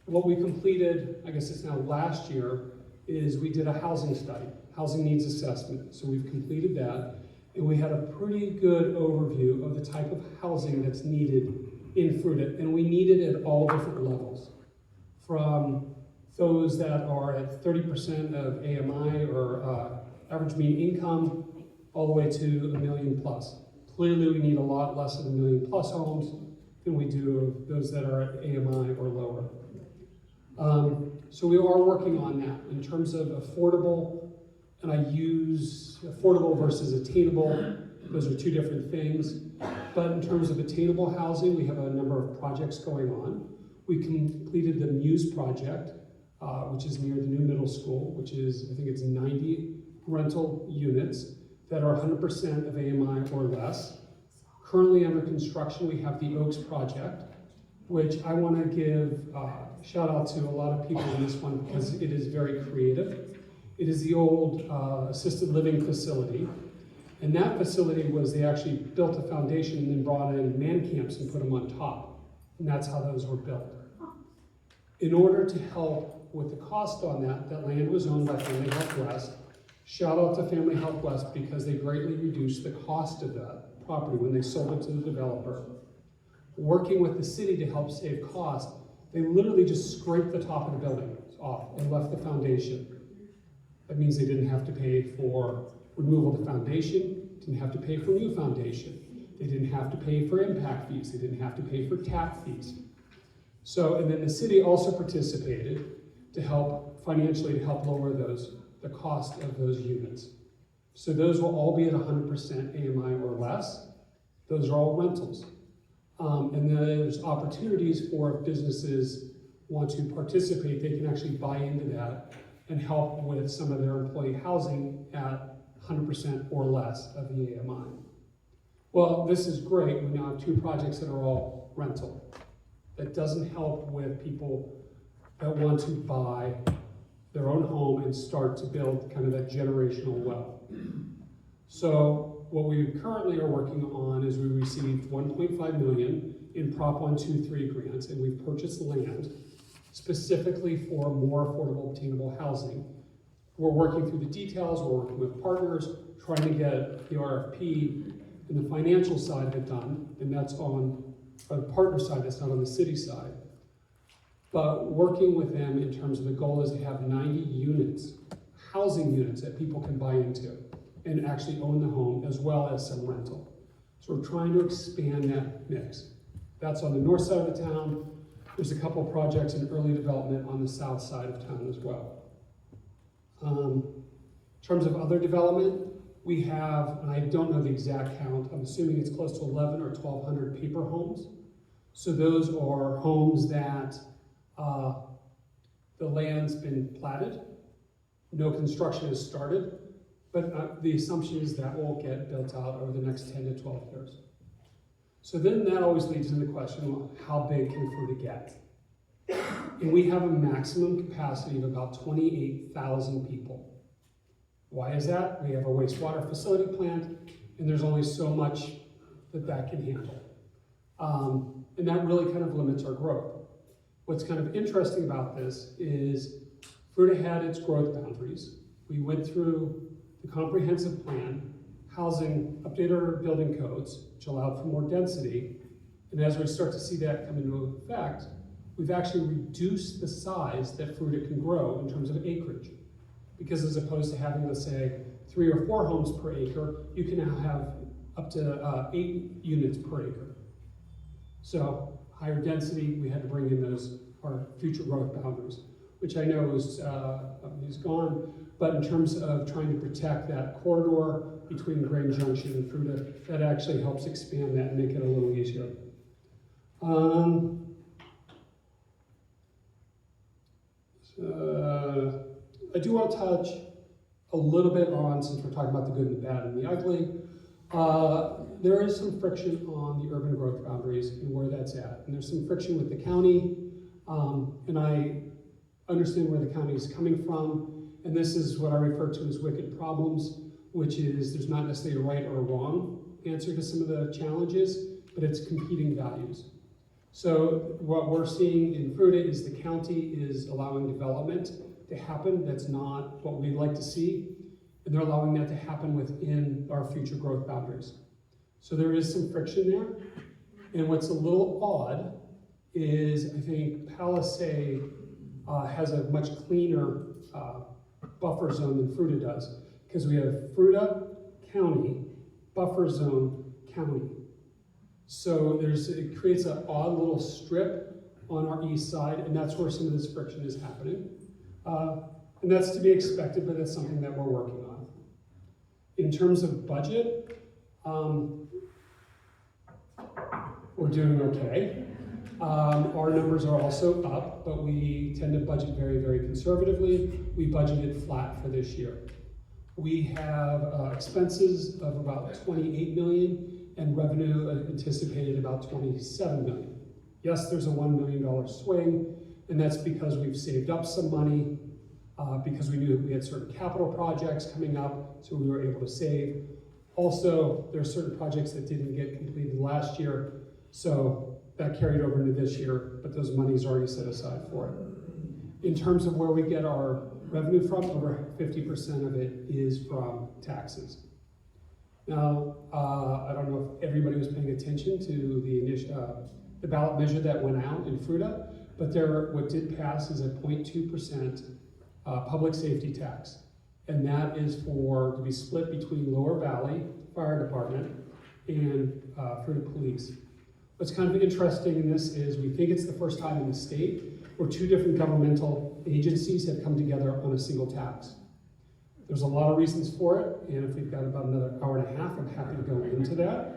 What we completed, I guess it's now last year, is we did a housing study, housing needs assessment. So we've completed that, and we had a pretty good overview of the type of housing that's needed in Fruita, and we need it at all different levels. From those that are at 30% of AMI or average mean income, all the way to $1 million plus. Clearly, we need a lot less of $1 million plus homes than we do of those that are at AMI or lower. So we are working on that in terms of affordable, and I use affordable versus attainable. Those are two different things. But in terms of attainable housing, we have a number of projects going on. We completed the Muse project, which is near the new middle school, which is, I think it's 90 rental units that are 100% of AMI or less. Currently under construction, we have the Oaks project, which I want to give a shout out to a lot of people in this one because it is very creative. It is the old assisted living facility. And that facility they actually built a foundation and then brought in man camps and put them on top. And that's how those were built. In order to help with the cost on that land was owned by Family Health West. Shout out to Family Health West because they greatly reduced the cost of that property when they sold it to the developer. Working with the city to help save cost, they literally just scraped the top of the building off and left the foundation. That means they didn't have to pay for removal of the foundation, didn't have to pay for new foundation. They didn't have to pay for impact fees. They didn't have to pay for tap fees. So, and then the city also participated to help financially to help lower the cost of those units. So those will all be at 100% AMI or less. Those are all rentals. And then there's opportunities for if businesses want to participate, they can actually buy into that and help with some of their employee housing at 100% or less of the AMI. Well, this is great. We now have two projects that are all rental. That doesn't help with people that want to buy their own home and start to build kind of that generational wealth. So what we currently are working on is we received $1.5 million in Prop 123 grants, and we've purchased land specifically for more affordable, obtainable housing. We're working through the details, we're working with partners, trying to get the RFP and the financial side of it done, and that's on the partner side, that's not on the city side. But working with them in terms of the goal is to have 90 units, housing units that people can buy into and actually own the home as well as some rental. So we're trying to expand that mix. That's on the north side of the town. There's a couple projects in early development on the south side of town as well. In terms of other development, we have, and I don't know the exact count, I'm assuming it's close to 11 or 1,200 paper homes. So those are homes that the land's been platted, no construction has started, but the assumption is that will get built out over the next 10 to 12 years. So then that always leads into the question, well, how big can Fruita get? And we have a maximum capacity of about 28,000 people. Why is that? We have a wastewater facility plant, and there's only so much that can handle. And that really kind of limits our growth. What's kind of interesting about this is Fruita had its growth boundaries. We went through the comprehensive plan, housing, updated our building codes, which allowed for more density. And as we start to see that come into effect, we've actually reduced the size that Fruita can grow in terms of acreage. Because as opposed to having, let's say, 3 or 4 homes per acre, you can now have up to 8 units per acre. So higher density, we had to bring in our future growth boundaries, which I know is gone. But in terms of trying to protect that corridor between Grand Junction and Fruita, that actually helps expand that and make it a little easier. I do want to touch a little bit on, since we're talking about the good and the bad and the ugly, there is some friction on the urban growth boundaries and where that's at. And there's some friction with the county, and I understand where the county is coming from. And this is what I refer to as wicked problems, which is there's not necessarily a right or a wrong answer to some of the challenges, but it's competing values. So what we're seeing in Fruita is the county is allowing development to happen. That's not what we'd like to see. And they're allowing that to happen within our future growth boundaries. So there is some friction there. And what's a little odd is I think Palisade has a much cleaner buffer zone than Fruita does. Because we have Fruita County, buffer zone county. So it creates an odd little strip on our east side, and that's where some of this friction is happening. And that's to be expected, but that's something that we're working on. In terms of budget, we're doing okay. Our numbers are also up, but we tend to budget very, very conservatively. We budgeted flat for this year. We have expenses of about 28 million and revenue anticipated about 27 million. Yes, there's a $1 million swing, and that's because we've saved up some money because we knew that we had certain capital projects coming up, so we were able to save. Also, there are certain projects that didn't get completed last year, so that carried over into this year, but those monies are already set aside for it. In terms of where we get our revenue from, over 50% of it is from taxes. Now, I don't know if everybody was paying attention to the ballot measure that went out in Fruita, but what did pass is a 0.2% public safety tax. And that is to be split between Lower Valley Fire Department and Fruita Police. What's kind of interesting in this is we think it's the first time in the state where 2 different governmental agencies have come together on a single tax. There's a lot of reasons for it, and if we've got about another hour and a half, I'm happy to go into that.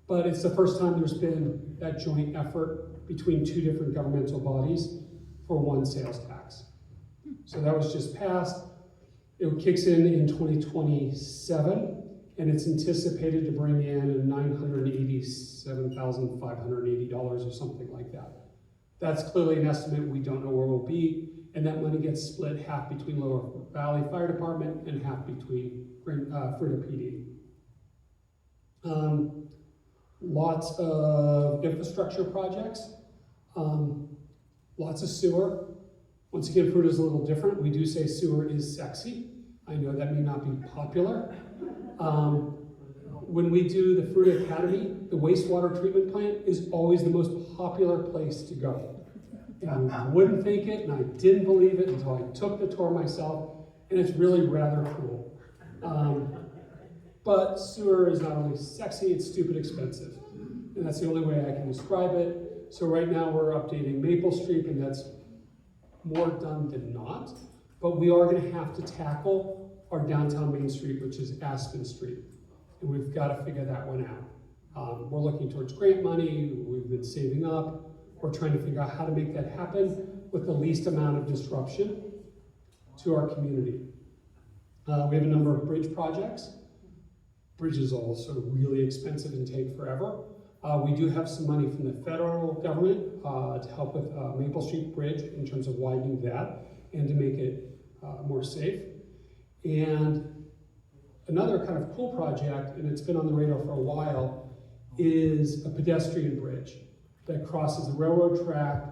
But it's the first time there's been that joint effort between 2 different governmental bodies for one sales tax. So that was just passed. It kicks in 2027, and it's anticipated to bring in $987,580 or something like that. That's clearly an estimate. We don't know where we'll be, and that money gets split half between Lower Valley Fire Department and half between Fruita PD. Lots of infrastructure projects, lots of sewer. Once again, Fruita is a little different. We do say sewer is sexy. I know that may not be popular. When we do the Fruita Academy, the wastewater treatment plant is always the most popular place to go. And I wouldn't think it, and I didn't believe it until I took the tour myself, and it's really rather cool. But sewer is not only sexy, it's stupid expensive. And that's the only way I can describe it. So right now we're updating Maple Street, and that's more done than not. But we are gonna have to tackle our downtown Main Street, which is Aspen Street. And we've gotta figure that one out. We're looking towards grant money, we've been saving up. We're trying to figure out how to make that happen with the least amount of disruption to our community. We have a number of bridge projects. Bridges are also really expensive and take forever. We do have some money from the federal government to help with Maple Street Bridge in terms of widening that and to make it more safe. And another kind of cool project, and it's been on the radar for a while, is a pedestrian bridge that crosses the railroad track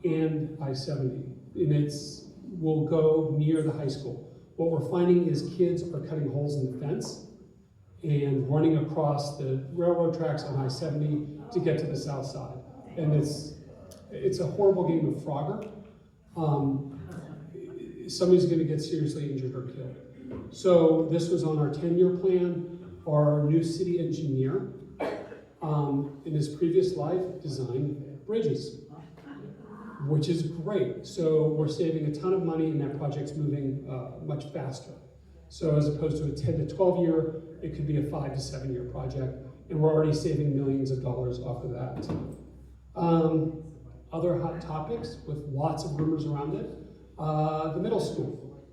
and I-70. And will go near the high school. What we're finding is kids are cutting holes in the fence and running across the railroad tracks on I-70 to get to the south side. And it's a horrible game of Frogger. Somebody's gonna get seriously injured or killed. So this was on our 10-year plan. Our new city engineer, in his previous life, designed bridges, which is great. So we're saving a ton of money, and that project's moving much faster. So as opposed to a 10 to 12 year, it could be a 5 to 7 year project, and we're already saving millions of dollars off of that. Other hot topics with lots of rumors around it, the middle school.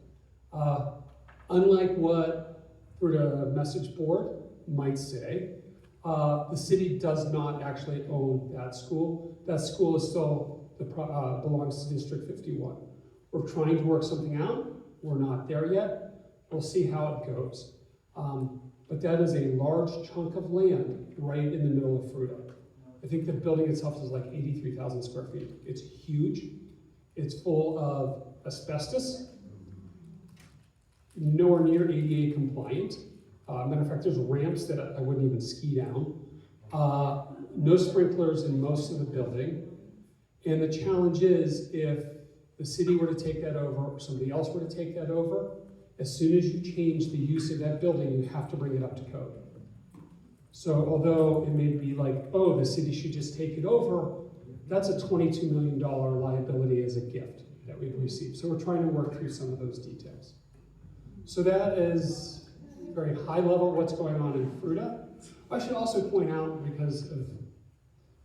Unlike what Fruita message board might say, the city does not actually own that school. That school is still belongs to District 51. We're trying to work something out. We're not there yet. We'll see how it goes. But that is a large chunk of land right in the middle of Fruita. I think the building itself is like 83,000 square feet. It's huge. It's full of asbestos, nowhere near ADA compliant. Matter of fact, there's ramps that I wouldn't even ski down. No sprinklers in most of the building. And the challenge is, if the city were to take that over, or somebody else were to take that over, as soon as you change the use of that building, you have to bring it up to code. So although it may be like, oh, the city should just take it over, that's a $22 million liability as a gift that we've received. So we're trying to work through some of those details. So that is very high level what's going on in Fruita. I should also point out, because of,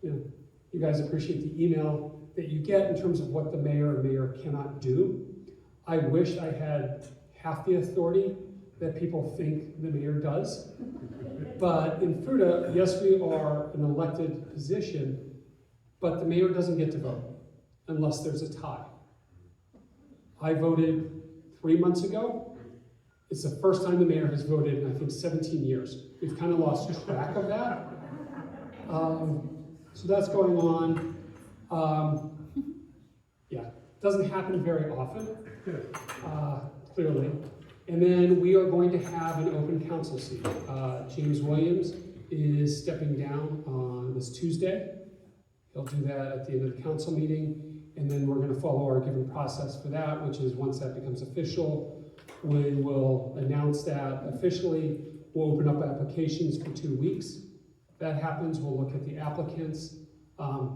you guys appreciate the email that you get in terms of what the mayor and mayor cannot do. I wish I had half the authority that people think the mayor does. But in Fruita, yes, we are an elected position, but the mayor doesn't get to vote unless there's a tie. I voted 3 months ago. It's the first time the mayor has voted in, I think, 17 years. We've kind of lost track of that. So that's going on. Yeah, doesn't happen very often, clearly. And then we are going to have an open council seat. James Williams is stepping down on this Tuesday. He'll do that at the end of the council meeting. And then we're gonna follow our given process for that, which is once that becomes official, we will announce that officially. We'll open up applications for 2 weeks. If that happens, we'll look at the applicants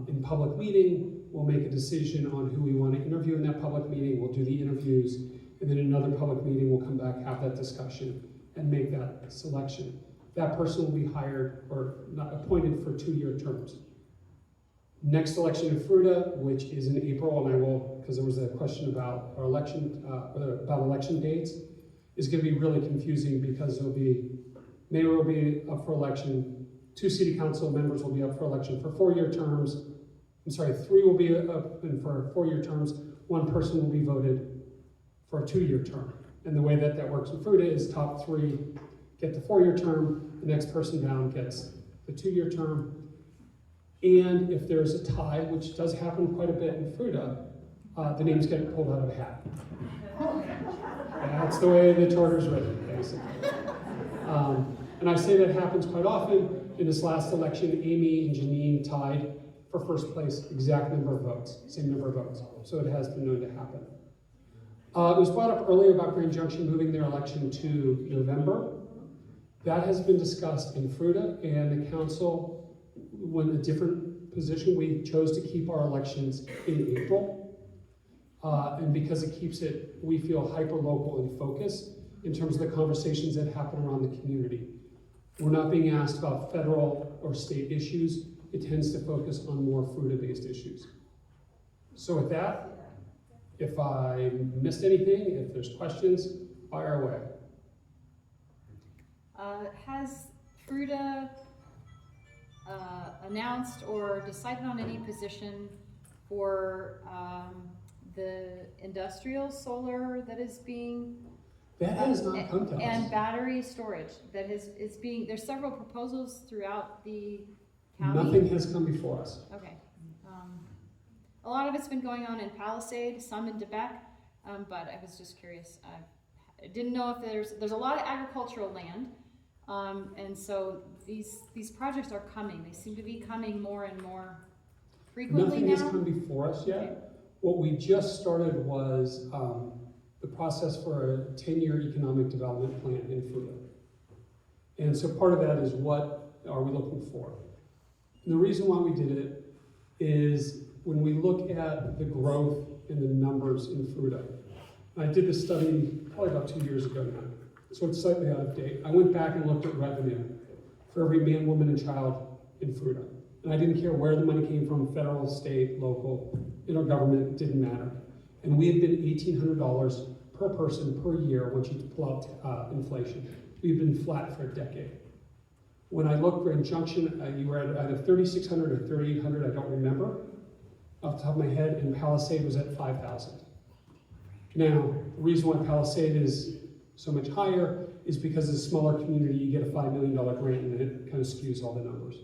in public meeting. We'll make a decision on who we want to interview in that public meeting. We'll do the interviews, and then another public meeting, we'll come back, have that discussion, and make that selection. That person will be hired or not appointed for 2-year terms. Next election in Fruita, which is in April, and I will, because there was a question about our election, about election dates, is going to be really confusing because it'll be, mayor will be up for election, 2 city council members will be up for election for 4-year terms. I'm sorry, 3 will be up for 4-year terms. 1 person will be voted for a 2-year term. And the way that that works in Fruita is top 3 get the 4-year term, the next person down gets the 2-year term. And if there's a tie, which does happen quite a bit in Fruita, the names get pulled out of a hat. That's the way the charter's written, basically. And I say that happens quite often. In this last election, Amy and Janine tied for first place, exact number of votes, same number of votes. So it has been known to happen. It was brought up earlier about Grand Junction moving their election to November. That has been discussed in Fruita, and the council went a different position. We chose to keep our elections in April. And because it keeps it, we feel hyper-local in focus in terms of the conversations that happen around the community. We're not being asked about federal or state issues. It tends to focus on more Fruita-based issues. So with that, if I missed anything, if there's questions, fire away. Has Fruita announced or decided on any position for the industrial solar that is being That has not come to us. and battery storage that is being, there's several proposals throughout the county? Nothing has come before us. Okay. A lot of it's been going on in Palisade, some in Quebec, but I was just curious. I didn't know if there's a lot of agricultural land, and so these projects are coming. They seem to be coming more and more frequently Nothing now. has come before us yet. Okay. What we just started was the process for a 10-year economic development plan in Fruita. And so part of that is what are we looking for? And the reason why we did it is when we look at the growth in the numbers in Fruita. I did this study probably about 2 years ago now, so it's slightly out of date. I went back and looked at revenue for every man, woman, and child in Fruita. And I didn't care where the money came from, federal, state, local, intergovernment, didn't matter. And we had been $1,800 per person per year once you pull out inflation. We've been flat for a decade. When I looked for Junction, you were at either 3,600 or 3,800, I don't remember off the top of my head, and Palisade was at 5,000. Now, the reason why Palisade is so much higher is because it's a smaller community, you get a $5 million grant and it kind of skews all the numbers.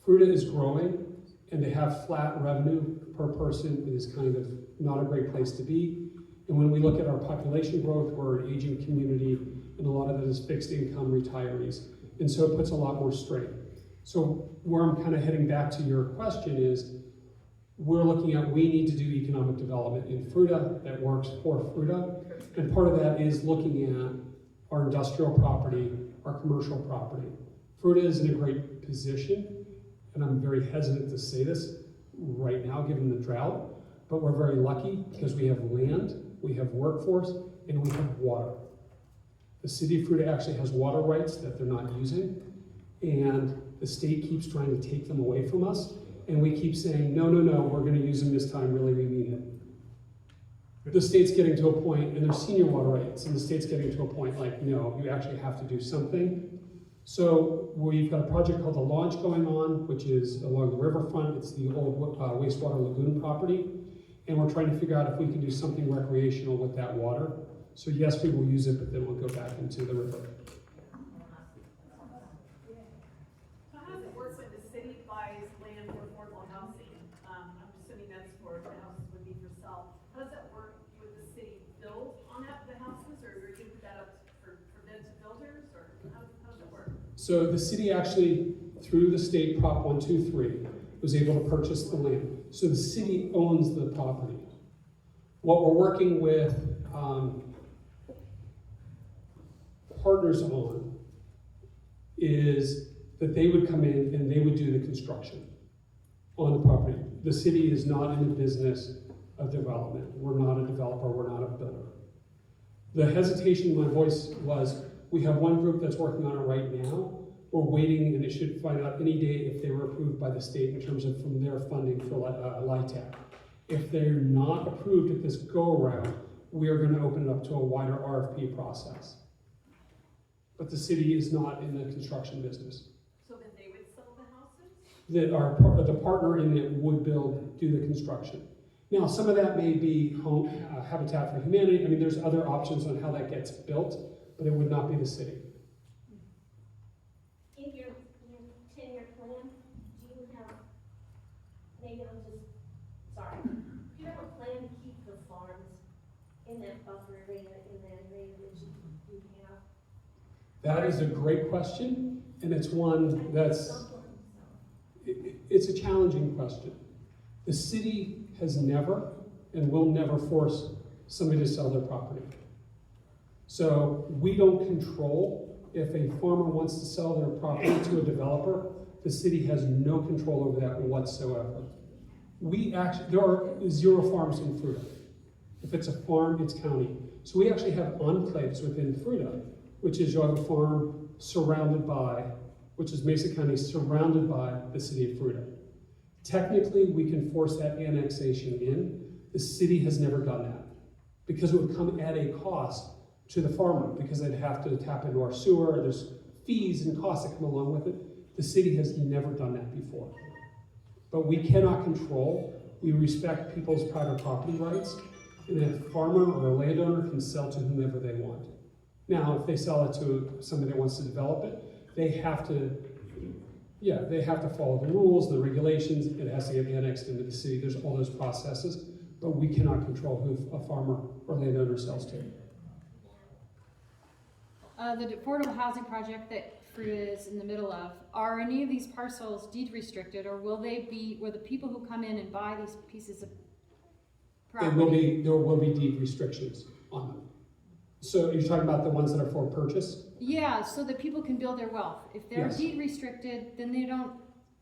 Fruita is growing, and to have flat revenue per person is kind of not a great place to be. And when we look at our population growth, we're an aging community, and a lot of it is fixed income retirees. And so it puts a lot more strain. So where I'm kind of heading back to your question is, we're looking at, we need to do economic development in Fruita that works for Fruita. And part of that is looking at our industrial property, our commercial property. Fruita is in a great position, and I'm very hesitant to say this right now given the drought, but we're very lucky because we have land, we have workforce, and we have water. The city of Fruita actually has water rights that they're not using, and the state keeps trying to take them away from us, and we keep saying, no, we're gonna use them this time, really, we mean it. The state's getting to a point, and there's senior water rights, and the state's getting to a point like, no, you actually have to do something. So we've got a project called the Launch going on, which is along the riverfront. It's the old wastewater lagoon property, and we're trying to figure out if we can do something recreational with that water. So yes, we will use it, but then we'll go back into the river. So how does it work when the city buys land for affordable housing? I'm assuming that's for, the houses would be for sale. How does that work? Would the city build on the houses, or are you gonna put that up for bid to builders, or how does it work? So the city actually, through the state Prop 123, was able to purchase the land. So the city owns the property. What we're working with partners on is that they would come in and they would do the construction on the property. The city is not in the business of development. We're not a developer, we're not a builder. The hesitation in my voice was, we have one group that's working on it right now. We're waiting, and it should find out any day if they were approved by the state in terms of from their funding for LITAC. If they're not approved at this go-around, we are gonna open it up to a wider RFP process. But the city is not in the construction business. So then they would sell the houses? That the partner in it would do the construction. Now, some of that may be home, Habitat for Humanity. I mean, there's other options on how that gets built, but it would not be the city. In your 10-year plan, do you have, maybe I'm just, sorry, do you have a plan to keep the farms in that buffer area, in that area that you have? That is a great question, and it's one that's, it's a challenging question. The city has never and will never force somebody to sell their property. So we don't control if a farmer wants to sell their property to a developer the city has no control over that whatsoever. There are 0 farms in Fruita. If it's a farm, it's county. So we actually have enclaves within Fruita, which is you have a farm surrounded by, which is Mesa County surrounded by the city of Fruita. Technically, we can force that annexation in. The city has never done that because it would come at a cost to the farmer because they'd have to tap into our sewer. There's fees and costs that come along with it. The city has never done that before. But we cannot control. We respect people's private property rights, and a farmer or a landowner can sell to whomever they want. Now, if they sell it to somebody that wants to develop it, they have to follow the rules, the regulations. It has to get annexed into the city. There's all those processes, but we cannot control who a farmer or landowner sells to. The affordable housing project that Fruita is in the middle of, are any of these parcels deed restricted, or will the people who come in and buy these pieces of property? There will be deed restrictions on them. So you're talking about the ones that are for purchase? Yeah, so that people can build their wealth. If they're Yes. deed restricted, then they don't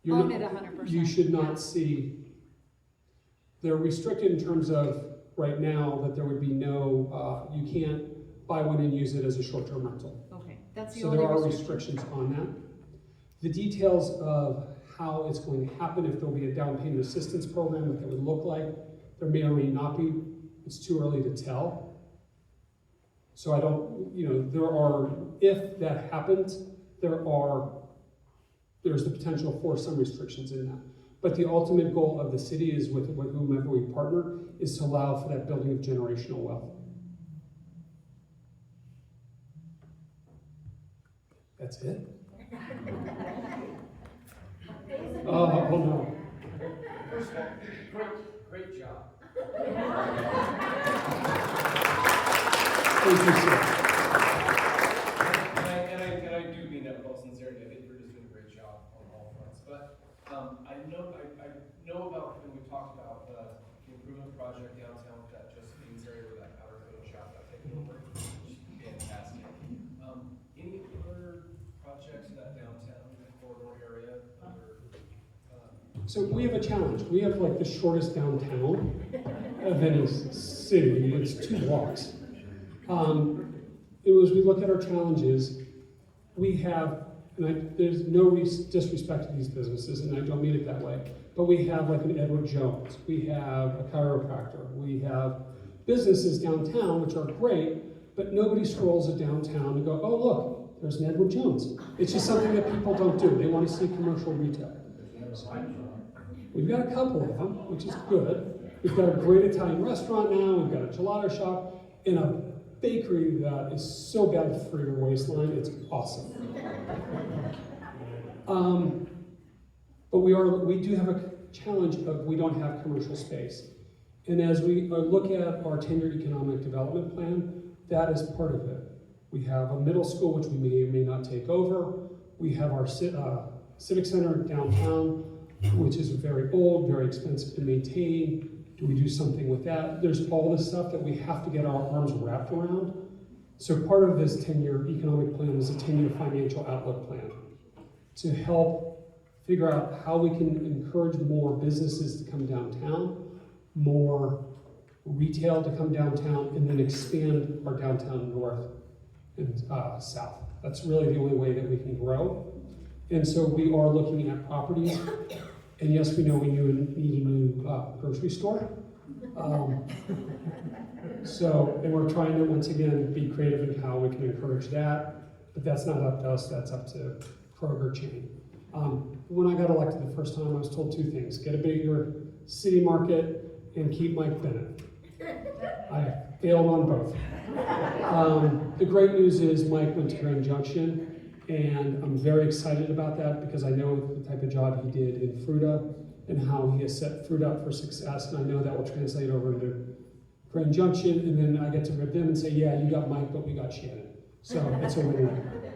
own it 100%. You should not see, they're restricted in terms of right now that there would be no, you can't buy one and use it as a short-term rental. Okay, that's the So only there are restriction. restrictions on that. The details of how it's going to happen, if there'll be a down payment assistance program, what that would look like, there may or may not be. It's too early to tell. So I don't, if that happens, there's the potential for some restrictions in that. But the ultimate goal of the city is with whomever we partner is to allow for that building of generational wealth. That's it? Oh, no. First of all, great job. Thank you, sir. And I do mean that with all sincerity. I think we're just doing a great job on all fronts. But I know about, and we talked about the improvement project downtown with that Josephine's area where that powder coating shop got taken over, which is fantastic. Any other projects in that downtown corridor area? So we have a challenge. We have like the shortest downtown of any city. It's 2 blocks. As we look at our challenges, we have, there's no disrespect to these businesses, and I don't mean it that way, but we have like an Edward Jones, we have a chiropractor, we have businesses downtown which are great, but nobody scrolls it downtown and go, oh look, there's an Edward Jones. It's just something that people don't do. They want to see commercial retail. We've got a couple of them, which is good. We've got a great Italian restaurant now, we've got a gelato shop, and a bakery that is so bad for your waistline, it's awesome. But we do have a challenge of we don't have commercial space. And as we look at our 10-year economic development plan, that is part of it. We have a middle school, which we may or may not take over. We have our civic center downtown, which is very old, very expensive to maintain. Do we do something with that? There's all this stuff that we have to get our arms wrapped around. So part of this 10-year economic plan is a 10-year financial outlook plan to help figure out how we can encourage more businesses to come downtown, more retail to come downtown, and then expand our downtown north and south. That's really the only way that we can grow. And so we are looking at properties. And yes, we know we need a new grocery store. And we're trying to, once again, be creative in how we can encourage that. But that's not up to us, that's up to Kroger chain. When I got elected the first time, I was told 2 things. Get a bigger city market and keep Mike Bennett. I failed on both. The great news is Mike went to Grand Junction. And I'm very excited about that because I know the type of job he did in Fruita and how he has set Fruita up for success. And I know that will translate over into Grand Junction. And then I get to rip them and say, yeah, you got Mike, but we got Shannon. So it's a win-win.